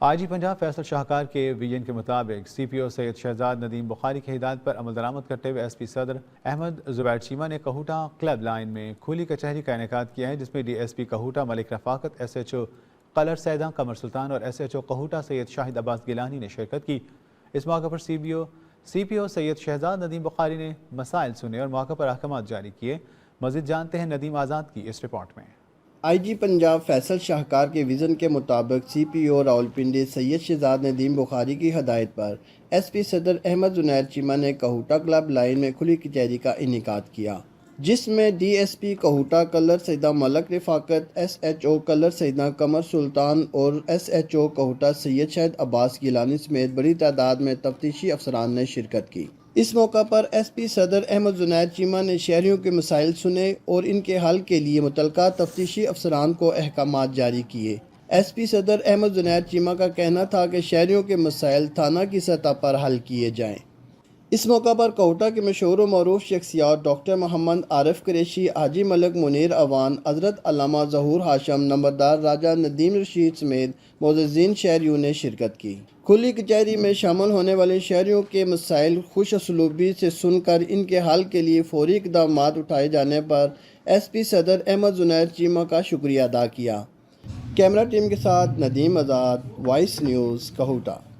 آئی جی پنجاب فیصل شاہکار کے ویژن کے مطابق سی پی او سید شہزاد ندیم بخاری کی ہدایت پر عمل درآمد کرتے ہوئے ایس پی صدر احمد زبیر چیمہ نے کہوٹہ کلب لائن میں کھلی کچہری کا انعقاد کیا ہے، جس میں ڈی ایس پی کہوٹہ ملک رفاقت، ایس ایچ او قلر سیدہ قمر سلطان اور S H O Kahuta Syed Shahid Abbas Gilani نے شرکت کی۔ اس موقع پر سی پی او سید شہزاد ندیم بخاری نے مسائل سنے اور موقع پر احکامات جاری کیے۔ مزید جانتے ہیں ندیم آزاد کی اس رپورٹ میں۔ آئی جی پنجاب فیصل شاہکار کے ویژن کے مطابق سی پی او راولپنڈی سید شہزاد ندیم بخاری کی ہدایت پر ایس پی صدر احمد زبیر چیمہ نے کہوٹہ کلب لائن میں کھلی کچہری کا انعقاد کیا، جس میں D S P Kahuta Kallar Syedan Malik Rifaqat, S H O Kallar Syedan Qamar Sultan اور S H O Kahuta Syed Shahid Abbas Gilani سمیت بڑی تعداد میں تفتیشی افسران نے شرکت کی۔ اس موقع پر ایس پی صدر احمد زبیر چیمہ نے شہریوں کے مسائل سنے اور ان کے حل کے لیے متعلقہ تفتیشی افسران کو احکامات جاری کیے۔ ایس پی صدر احمد زبیر چیمہ کا کہنا تھا کہ شہریوں کے مسائل تھانہ کی سطح پر حل کیے جائیں۔ اس موقع پر کہوٹہ کے مشہور و معروف شخصیات ڈاکٹر محمد عارف قریشی، حاجی ملک منیر اوان، حضرت علامہ ظہور ہاشم، نمبردار راجہ ندیم رشید سمیت معززین شہریوں نے شرکت کی۔ کھلی کچہری میں شامل ہونے والے شہریوں کے مسائل خوش اسلوبی سے سن کر ان کے حل کے لیے فوری اقدامات اٹھائے جانے پر ایس پی صدر احمد زبیر چیمہ کا شکریہ ادا کیا۔ کیمرہ ٹیم کے ساتھ ندیم آزاد، وائس نیوز، کہوٹہ۔